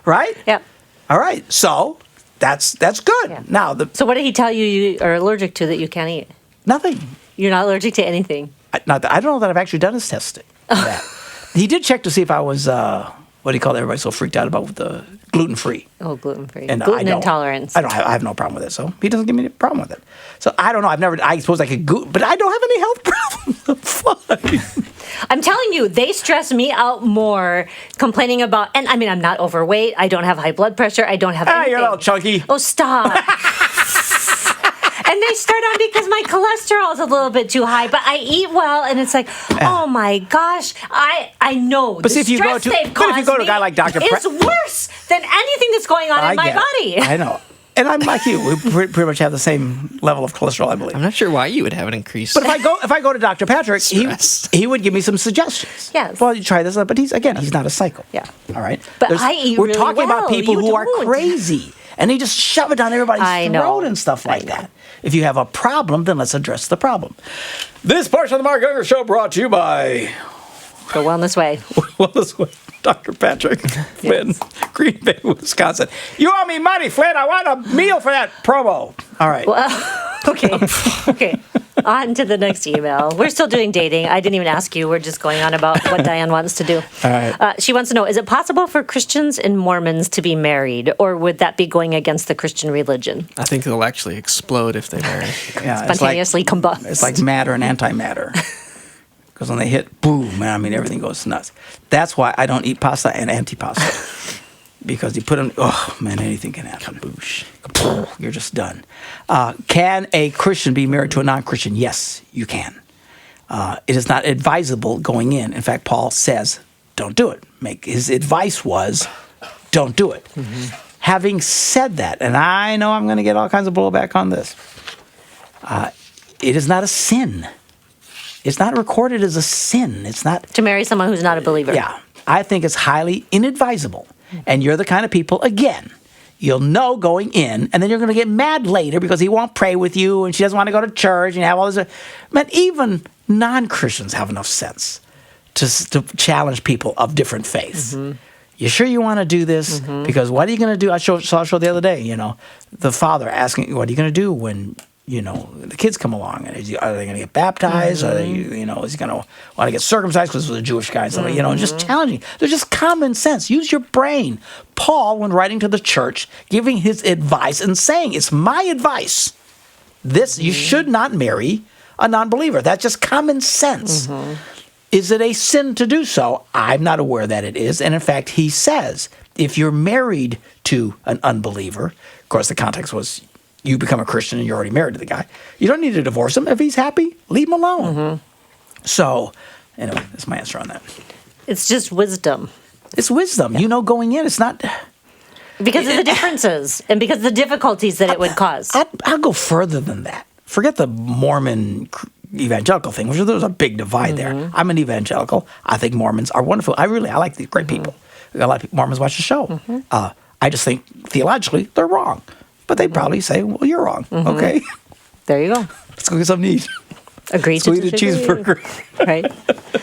Speaker 2: Right?
Speaker 3: Yeah.
Speaker 2: All right. So that's good.
Speaker 3: Yeah.
Speaker 2: Now,
Speaker 3: so what did he tell you are allergic to that you can't eat?
Speaker 2: Nothing.
Speaker 3: You're not allergic to anything?
Speaker 2: I don't know that I've actually done his testing. He did check to see if I was, what do you call everybody so freaked out about with the gluten-free.
Speaker 3: Oh, gluten-free.
Speaker 2: And
Speaker 3: gluten intolerance.
Speaker 2: I have no problem with it, so he doesn't give me a problem with it. So I don't know. I suppose I could but I don't have any health problems. Fine.
Speaker 3: I'm telling you, they stress me out more complaining about, and I mean, I'm not overweight. I don't have high blood pressure. I don't have anything.
Speaker 2: You're all chunky.
Speaker 3: Oh, stop. And they start on because my cholesterol is a little bit too high, but I eat well, and it's like, oh my gosh, I know.
Speaker 2: But see, if you go to a guy like Dr.
Speaker 3: It's worse than anything that's going on in my body.
Speaker 2: I know. And I'm like you. We pretty much have the same level of cholesterol, I believe.
Speaker 4: I'm not sure why you would have an increase.
Speaker 2: But if I go to Dr. Patrick, he would give me some suggestions.
Speaker 3: Yes.
Speaker 2: Well, you try this, but he's not a psycho.
Speaker 3: Yeah.
Speaker 2: All right.
Speaker 3: But I eat
Speaker 2: We're
Speaker 3: really
Speaker 2: talking about
Speaker 3: well.
Speaker 2: people
Speaker 3: You
Speaker 2: who are
Speaker 3: don't.
Speaker 2: crazy, and they just shove it down everybody's throat and stuff like that. If you have a problem, then let's address the problem. This portion of the Mark Gungor Show brought to you by
Speaker 3: The Wellness Way.
Speaker 2: Wellness Way. Dr. Patrick Flynn, Green Bay, Wisconsin. You owe me money, Flynn. I want a meal for that promo. All right.
Speaker 3: Well, okay. On to the next email. We're still doing dating. I didn't even ask you. We're just going on about what Diane wants to do.
Speaker 2: All right.
Speaker 3: She wants to know, is it possible for Christians and Mormons to be married, or would that be going against the Christian religion?
Speaker 4: I think they'll actually explode if they marry.
Speaker 2: Yeah,
Speaker 3: Spontaneously combust.
Speaker 2: It's like matter and antimatter. Because when they hit, boom, man, I mean, everything goes nuts. That's why I don't eat pasta and antipasta. Because you put them, oh, man, anything can happen. Kaboosh. You're just done. Can a Christian be married to a non-Christian? Yes, you can. It is not advisable going in. In fact, Paul says, don't do it. His advice was, don't do it. Mm-hmm. Having said that, and I know I'm going to get all kinds of blowback on this, it is not a sin. It's not recorded as a sin. It's not
Speaker 3: to marry someone who's not a believer.
Speaker 2: Yeah. I think it's highly inadvisable. And you're the kind of people, again, you'll know going in, and then you're going to get mad later because he won't pray with you, and she doesn't want to go to church, and you have all this. Man, even non-Christians have enough sense to challenge people of different faiths. Mm-hmm. You sure you want to do this? Mm-hmm. Because what are you going to do? I saw a show the other day, the father asking, what are you going to do when the kids come along, and are they going to get baptized? Are they, is he going to want to get circumcised because it was a Jewish guy? And stuff, just challenging. They're just common sense. Use your brain. Paul, when writing to the church, giving his advice and saying, it's my advice. You should not marry a non-believer. That's just common sense. Is it a sin to do so? I'm not aware that it is. And in fact, he says, if you're married to an unbeliever, of course, the context was you become a Christian and you're already married to the guy. You don't need to divorce him. If he's happy, leave him alone. So, anyway, that's my answer on that.
Speaker 3: It's just wisdom.
Speaker 2: It's wisdom. Going in, it's not...
Speaker 3: Because of the differences and because of the difficulties that it would cause.
Speaker 2: I'll go further than that. Forget the Mormon evangelical thing, which there's a big divide there. I'm an evangelical. I think Mormons are wonderful. I like these great people. A lot of Mormons watch the show. I just think theologically they're wrong. But they'd probably say, well, you're wrong. Okay.
Speaker 3: There you go.
Speaker 2: Let's go get something to eat.
Speaker 3: Agree to
Speaker 2: Let's eat a cheeseburger.
Speaker 3: Right.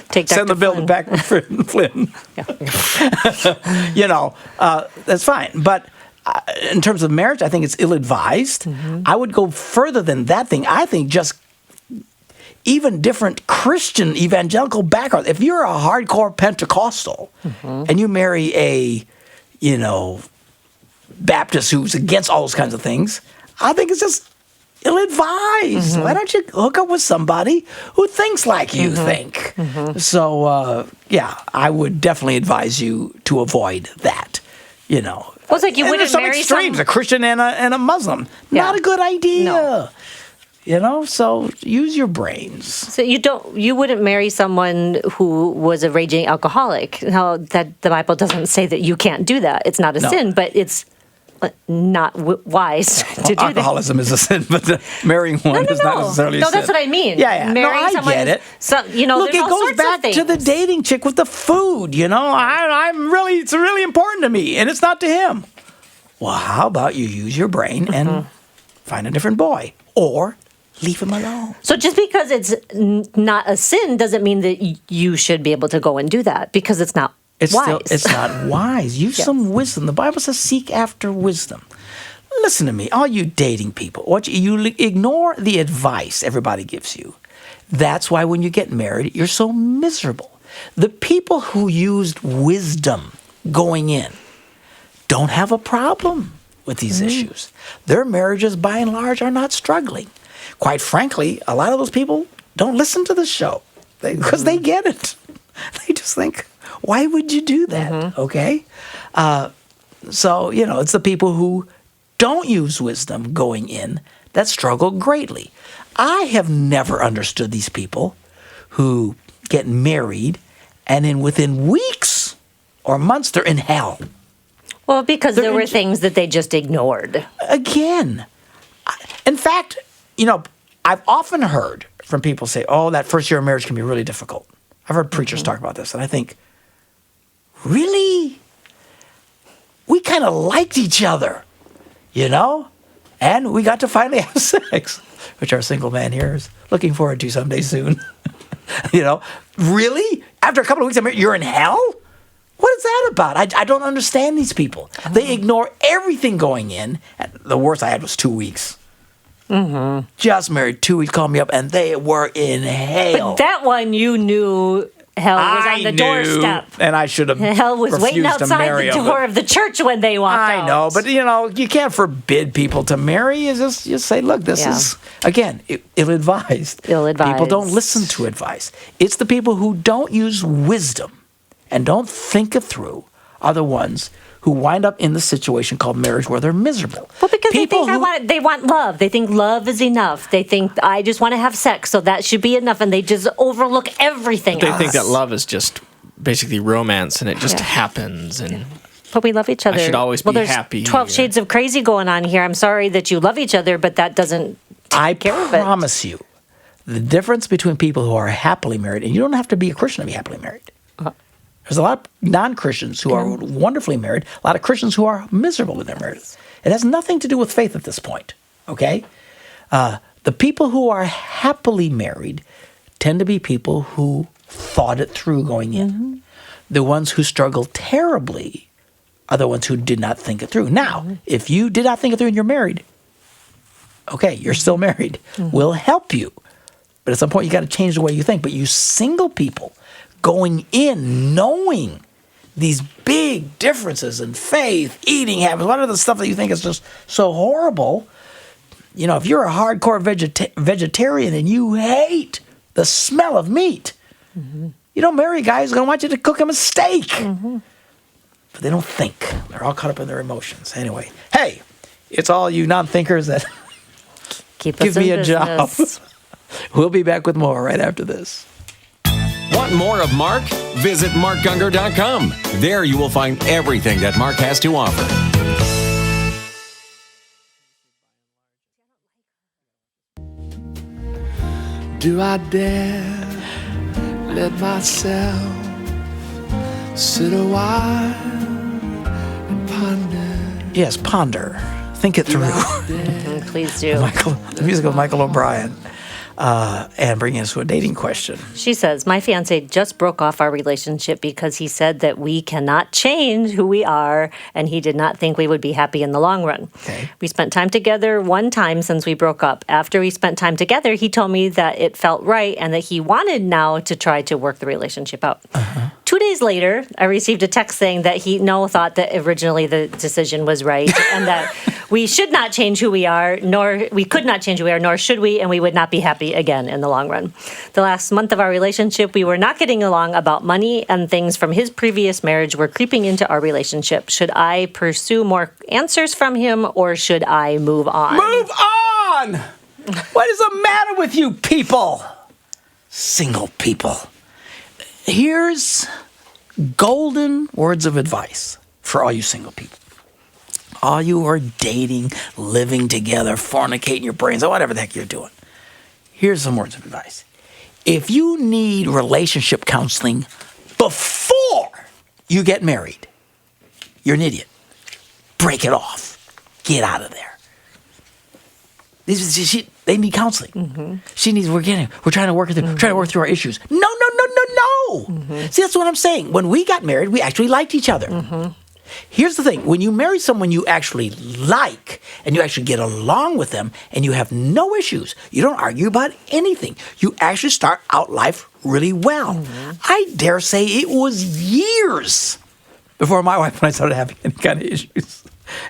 Speaker 3: Take
Speaker 2: Send the bill back to Flynn. That's fine. But in terms of marriage, I think it's ill-advised. I would go further than that thing. I think just even different Christian evangelical backgrounds. If you're a hardcore Pentecostal and you marry a, Baptist who's against all those kinds of things, I think it's just ill-advised. Why don't you hook up with somebody who thinks like you think? So, I would definitely advise you to avoid that,
Speaker 3: Well, it's like you
Speaker 2: and
Speaker 3: wouldn't
Speaker 2: there's some
Speaker 3: marry
Speaker 2: extremes, a Christian and a Muslim.
Speaker 3: Yeah.
Speaker 2: Not a good idea.
Speaker 3: No.
Speaker 2: So use your brains.
Speaker 3: So you wouldn't marry someone who was a raging alcoholic. Now, that the Bible doesn't say that you can't do that. It's not a sin, but it's not wise to do that.
Speaker 2: Alcoholism is a sin, but marrying one is not necessarily a sin.
Speaker 3: No, that's what I mean.
Speaker 2: Yeah.
Speaker 3: Marrying
Speaker 2: I
Speaker 3: someone
Speaker 2: get it.
Speaker 3: So,
Speaker 2: Look, it goes back to the dating chick with the food. It's really important to me, and it's not to him. Well, how about you use your brain and find a different boy, or leave him alone.
Speaker 3: So just because it's not a sin doesn't mean that you should be able to go and do that, because it's not wise.
Speaker 2: It's not wise. Use some wisdom. The Bible says seek after wisdom. Listen to me, all you dating people. You ignore the advice everybody gives you. That's why when you get married, you're so miserable. The people who used wisdom going in don't have a problem with these issues. Their marriages, by and large, are not struggling. Quite frankly, a lot of those people don't listen to the show because they get it. They just think, why would you do that? Okay? So, it's the people who don't use wisdom going in that struggle greatly. I have never understood these people who get married and then within weeks or months they're in hell.
Speaker 3: Well, because there were things that they just ignored.
Speaker 2: Again. In fact, I've often heard from people say, oh, that first year of marriage can be really difficult. I've heard preachers talk about this, and I think, really? We kind of liked each other, and we got to finally have sex, which our single man here is looking forward to someday soon. Really? After a couple of weeks of marriage, you're in hell? What is that about? I don't understand these people. They ignore everything going in. The worst I had was 2 weeks. Just married 2 weeks, called me up, and they were in hell.
Speaker 3: But that one you knew hell was on the doorstep.
Speaker 2: And I should have
Speaker 3: Hell was waiting outside the door of the church when they walked out.
Speaker 2: I know, but you can't forbid people to marry. You just say, look, this is, again, ill-advised.
Speaker 3: Ill-advised.
Speaker 2: People don't listen to advice. It's the people who don't use wisdom and don't think it through are the ones who wind up in the situation called marriage where they're miserable.
Speaker 3: Well, because they think they want love. They think love is enough. They think, I just want to have sex, so that should be enough, and they just overlook everything else.
Speaker 4: They think that love is just basically romance, and it just happens. And
Speaker 3: But we love each other.
Speaker 4: I should always be happy.
Speaker 3: 12 shades of crazy going on here. I'm sorry that you love each other, but that doesn't take care of it.
Speaker 2: I promise you, the difference between people who are happily married, and you don't have to be a Christian to be happily married. There's a lot of non-Christians who are wonderfully married, a lot of Christians who are miserable with their marriage. It has nothing to do with faith at this point, okay? The people who are happily married tend to be people who thought it through going in. The ones who struggle terribly are the ones who did not think it through. Now, if you did not think it through and you're married, Okay, you're still married. We'll help you. But at some point, you got to change the way you think. But you single people going in knowing these big differences in faith, eating habits, what are the stuff that you think is just so horrible? You know, if you're a hardcore vegetarian and you hate the smell of meat, you don't marry a guy who's going to want you to cook him a steak. But they don't think. They're all caught up in their emotions. Anyway, hey, it's all you non-thinkers that give me a job. We'll be back with more right after this.
Speaker 1: Want more of Mark? Visit markgungor.com. There you will find everything that Mark has to offer.
Speaker 5: Do I dare let myself sit a while and ponder?
Speaker 2: Yes, ponder. Think it through.
Speaker 3: Please do.
Speaker 2: The music of Michael O'Brien. And bring us to a dating question.
Speaker 3: She says, my fiancé just broke off our relationship because he said that we cannot change who we are, and he did not think we would be happy in the long run.
Speaker 2: Okay.
Speaker 3: We spent time together one time since we broke up. After we spent time together, he told me that it felt right and that he wanted now to try to work the relationship out. 2 days later, I received a text saying that he thought that originally the decision was right and that we should not change who we are, nor we could not change who we are, nor should we, and we would not be happy again in the long run. The last month of our relationship, we were not getting along about money, and things from his previous marriage were creeping into our relationship. Should I pursue more answers from him, or should I move on?
Speaker 2: Move on! What is the matter with you people? Single people. Here's golden words of advice for all you single people. All you who are dating, living together, fornicating your brains, or whatever the heck you're doing. Here's some words of advice. If you need relationship counseling before you get married, you're an idiot. Break it off. Get out of there. They need counseling. She needs. We're trying to work through our issues. No. See, that's what I'm saying. When we got married, we actually liked each other. Here's the thing. When you marry someone you actually like and you actually get along with them and you have no issues, you don't argue about anything. You actually start out life really well. I dare say it was years before my wife and I started having any kind of issues.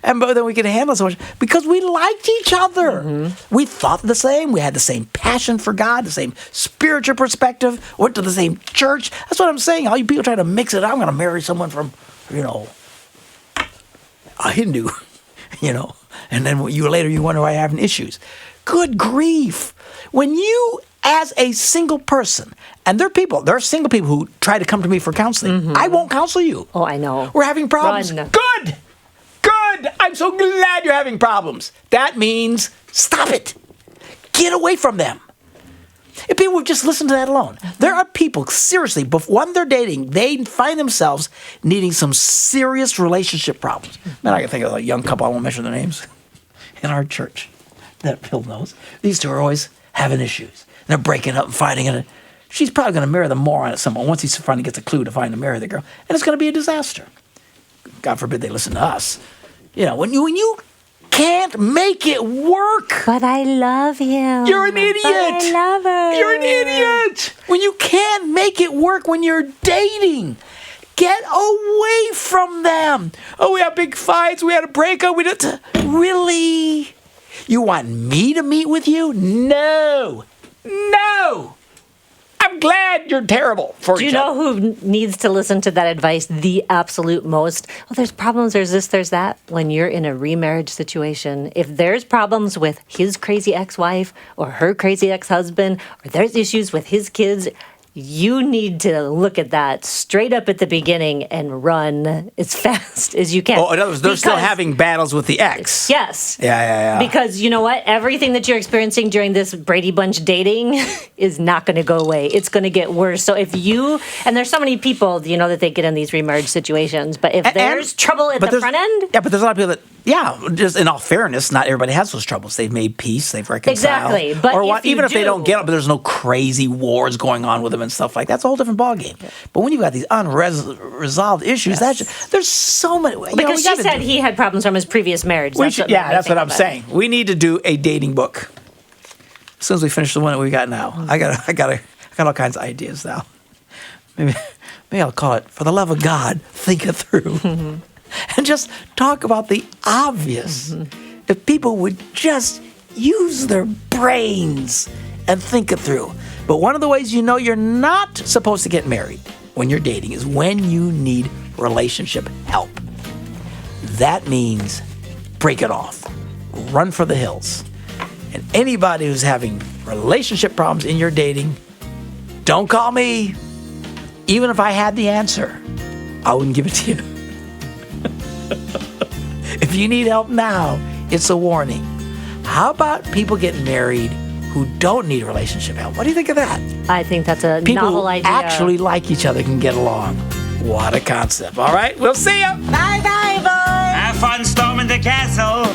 Speaker 2: But then we could handle so much because we liked each other. We thought the same. We had the same passion for God, the same spiritual perspective, went to the same church. That's what I'm saying. All you people trying to mix it up. I'm going to marry someone from, a Hindu, and then later you wonder why you're having issues. Good grief. When you, as a single person, and there are single people who try to come to me for counseling. I won't counsel you.
Speaker 3: Oh, I know.
Speaker 2: We're having problems.
Speaker 3: Run.
Speaker 2: Good. I'm so glad you're having problems. That means stop it. Get away from them. If people would just listen to that alone. There are people, seriously, when they're dating, they find themselves needing some serious relationship problems. Man, I can think of a young couple, I won't mention their names, in our church that Bill knows. These two are always having issues. They're breaking up and fighting. And she's probably going to marry the moron at some point once he finally gets a clue to find to marry the girl. And it's going to be a disaster. God forbid they listen to us. When you can't make it work.
Speaker 3: But I love him.
Speaker 2: You're an idiot.
Speaker 3: But I love her.
Speaker 2: You're an idiot. When you can't make it work when you're dating, get away from them. Oh, we had big fights. We had a breakup. Really? You want me to meet with you? No. I'm glad you're terrible for
Speaker 3: Do you
Speaker 2: each other.
Speaker 3: know who needs to listen to that advice the absolute most? Oh, there's problems, there's this, there's that. When you're in a remarriage situation, if there's problems with his crazy ex-wife or her crazy ex-husband, or there's issues with his kids, you need to look at that straight up at the beginning and run as fast as you can.
Speaker 2: Oh, in other words, they're still having battles with the ex.
Speaker 3: Yes.
Speaker 2: Yeah.
Speaker 3: Because you know what? Everything that you're experiencing during this Brady Bunch dating is not going to go away. It's going to get worse. So if and there's so many people, that they get in these remarriage situations, but if there's trouble at the front end.
Speaker 2: Yeah, but there's a lot of people that Yeah, just in all fairness, not everybody has those troubles. They've made peace, they've reconciled.
Speaker 3: Exactly, but
Speaker 2: or
Speaker 3: if you
Speaker 2: even if they
Speaker 3: do-
Speaker 2: don't get it, but there's no crazy wars going on with them and stuff like that. That's a whole different ballgame. But when you've got these unresolved issues, there's so many.
Speaker 3: Because she said he had problems from his previous marriage.
Speaker 2: That's what I'm
Speaker 3: about it.
Speaker 2: saying. We need to do a dating book. As soon as we finish the one that we got now, I got all kinds of ideas now. Maybe I'll call it "For the Love of God, Think It Through," and just talk about the obvious. If people would just use their brains and think it through. But one of the ways you know you're not supposed to get married when you're dating is when you need relationship help. That means break it off. Run for the hills. And anybody who's having relationship problems in your dating, don't call me. Even if I had the answer, I wouldn't give it to you. If you need help now, it's a warning. How about people getting married who don't need relationship help? What do you think of that?
Speaker 3: I think that's a
Speaker 2: People
Speaker 3: novel
Speaker 2: who
Speaker 3: idea.
Speaker 2: actually like each other can get along. What a concept. All right, we'll see you.
Speaker 6: Bye-bye, boys.
Speaker 7: Have fun storming the castle.